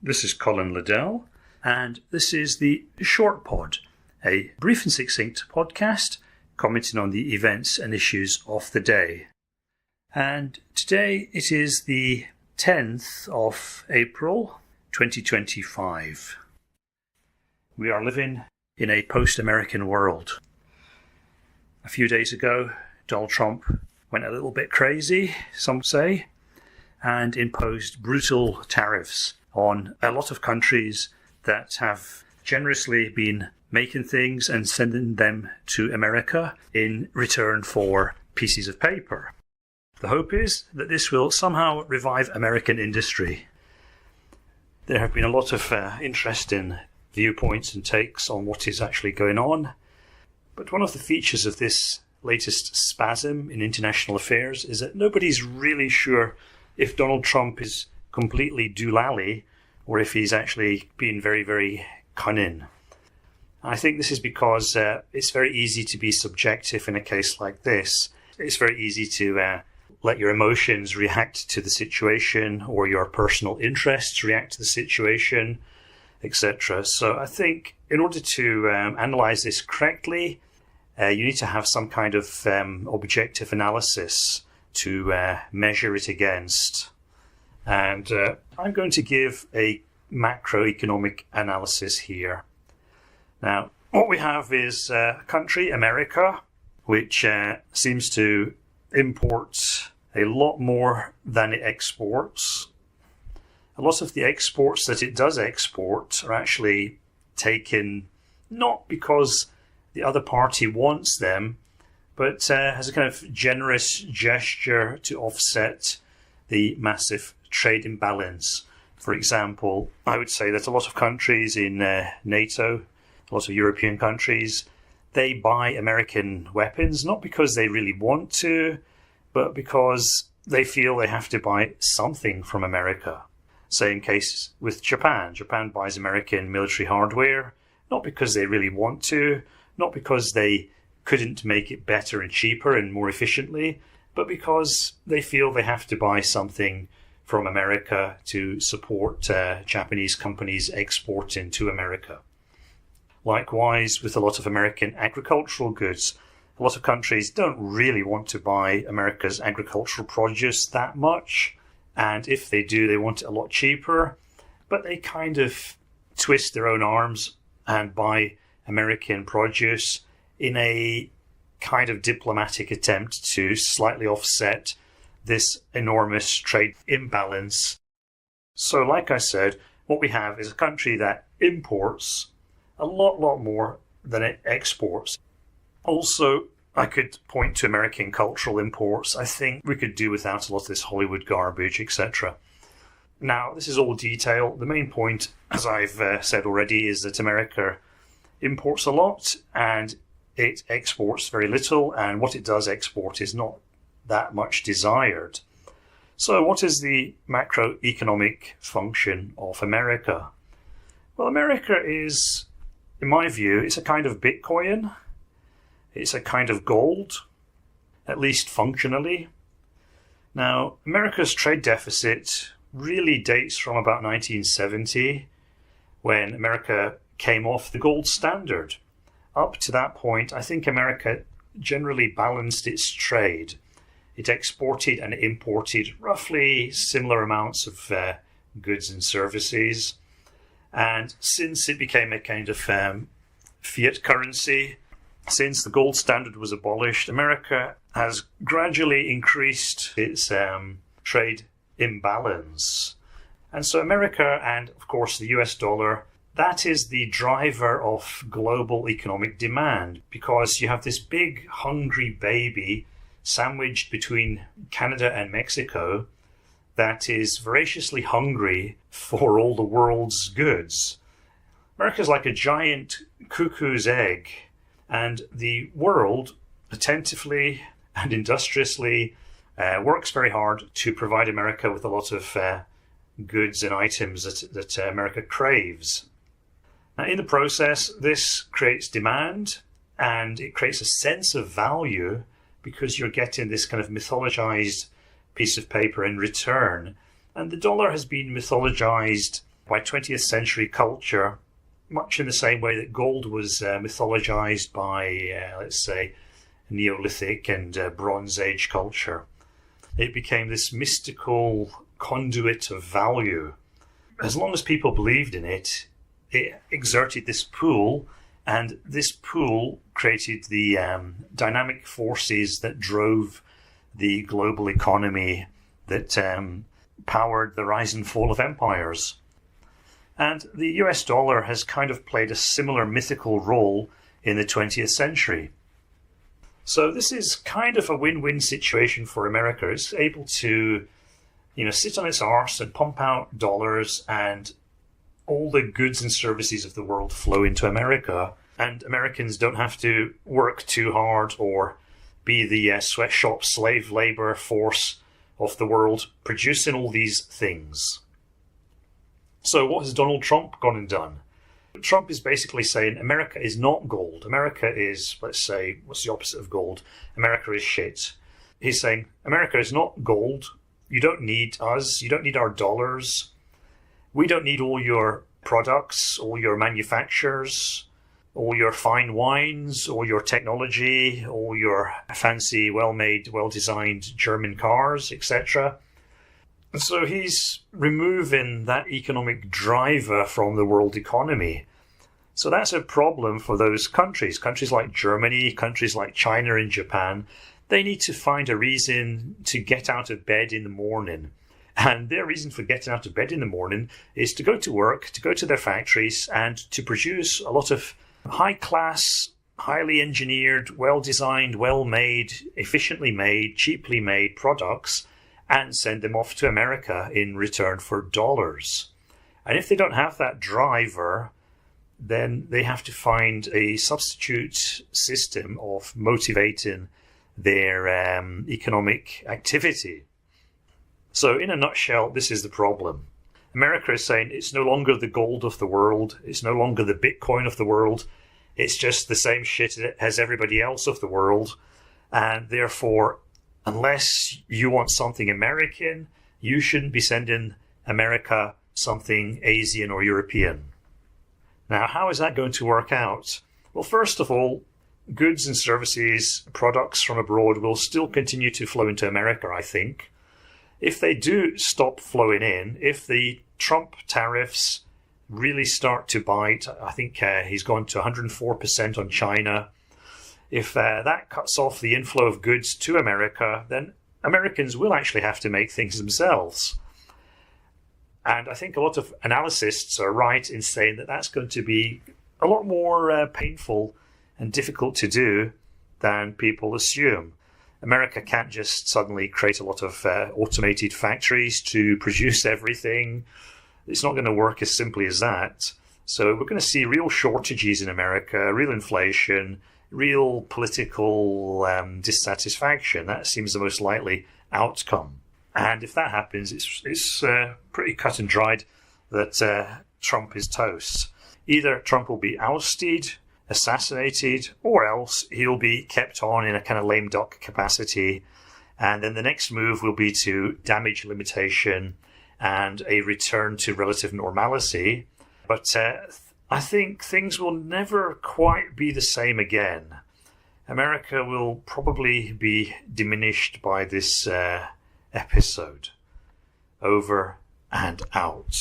This is Colin Liddell, and this is the Shortpod, a brief and succinct podcast commenting on the events and issues of the day. And today it is the 10th of April 2025. We are living in a post-American world. A few days ago, Donald Trump went a little bit crazy, some say, and imposed brutal tariffs on a lot of countries that have generously been making things and sending them to America in return for pieces of paper. The hope is that this will somehow revive American industry. There have been a lot of interesting viewpoints and takes on what is actually going on, but one of the features of this latest spasm in international affairs is that nobody's really sure if Donald Trump is completely doolally or if he's actually being very, very cunning. I think this is because it's very easy to be subjective in a case like this. It's very easy to let your emotions react to the situation or your personal interests react to the situation, etc. So I think in order to analyze this correctly, you need to have some kind of objective analysis to measure it against. And I'm going to give a macroeconomic analysis here. Now, what we have is a country, America, which seems to import a lot more than it exports. A lot of the exports that it does export are actually taken not because the other party wants them, but as a kind of generous gesture to offset the massive trade imbalance. For example, I would say that a lot of countries in NATO, a lot of European countries, they buy American weapons not because they really want to, but because they feel they have to buy something from America. Same case with Japan. Japan buys American military hardware not because they really want to, not because they couldn't make it better and cheaper and more efficiently, but because they feel they have to buy something from America to support Japanese companies exporting to America. Likewise, with a lot of American agricultural goods, a lot of countries don't really want to buy America's agricultural produce that much, and if they do, they want it a lot cheaper, but they kind of twist their own arms and buy American produce in a kind of diplomatic attempt to slightly offset this enormous trade imbalance. So like I said, what we have is a country that imports a lot more than it exports. Also, I could point to American cultural imports. I think we could do without a lot of this Hollywood garbage, etc. Now, this is all detail. The main point, as I've said already, is that America imports a lot and it exports very little, and what it does export is not that much desired. So what is the macroeconomic function of America? Well, America is, in my view, it's a kind of Bitcoin. It's a kind of gold, at least functionally. Now, America's trade deficit really dates from about 1970, when America came off the gold standard. Up to that point, I think America generally balanced its trade. It exported and imported roughly similar amounts of goods and services. And since it became a kind of fiat currency, since the gold standard was abolished, America has gradually increased its trade imbalance. And so America and, of course, the US dollar, that is the driver of global economic demand, because you have this big hungry baby sandwiched between Canada and Mexico that is voraciously hungry for all the world's goods. America's like a giant cuckoo's egg, and the world attentively and industriously works very hard to provide America with a lot of goods and items that America craves. Now, in the process, this creates demand and it creates a sense of value because you're getting this kind of mythologized piece of paper in return. And the dollar has been mythologized by 20th century culture, much in the same way that gold was mythologized by, let's say, Neolithic and Bronze Age culture. It became this mystical conduit of value. As long as people believed in it, it exerted this pull, and this pull created the dynamic forces that drove the global economy that powered the rise and fall of empires. And the US dollar has kind of played a similar mythical role in the 20th century. So this is kind of a win-win situation for America. It's able to, sit on its arse and pump out dollars, and all the goods and services of the world flow into America. And Americans don't have to work too hard or be the sweatshop slave labor force of the world producing all these things. So what has Donald Trump gone and done? Trump is basically saying America is not gold. America is, let's say, what's the opposite of gold? America is shit. He's saying America is not gold. You don't need us. You don't need our dollars. We don't need all your products, all your manufacturers, all your fine wines, all your technology, all your fancy, well-made, well-designed German cars, etc. And so he's removing that economic driver from the world economy. So that's a problem for those countries. Countries like Germany, countries like China and Japan, they need to find a reason to get out of bed in the morning. And their reason for getting out of bed in the morning is to go to work, to go to their factories, and to produce a lot of high-class, highly engineered, well-designed, well-made, efficiently made, cheaply made products, and send them off to America in return for dollars. And if they don't have that driver, then they have to find a substitute system of motivating their economic activity. So in a nutshell, this is the problem. America is saying it's no longer the gold of the world, it's no longer the Bitcoin of the world, it's just the same shit as everybody else of the world, and therefore, unless you want something American, you shouldn't be sending America something Asian or European. Now, how is that going to work out? Well, first of all, goods and services, products from abroad will still continue to flow into America, I think. If they do stop flowing in, if the Trump tariffs really start to bite, I think he's gone to 104% on China. If that cuts off the inflow of goods to America, then Americans will actually have to make things themselves. And I think a lot of analysts are right in saying that that's going to be a lot more painful and difficult to do than people assume. America can't just suddenly create a lot of automated factories to produce everything. It's not going to work as simply as that. So we're going to see real shortages in America, real inflation, real political dissatisfaction. That seems the most likely outcome. And if that happens, it's pretty cut and dried that Trump is toast. Either Trump will be ousted, assassinated, or else he'll be kept on in a kind of lame duck capacity. And then the next move will be to damage limitation and a return to relative normality. But I think things will never quite be the same again. America will probably be diminished by this episode. Over and out.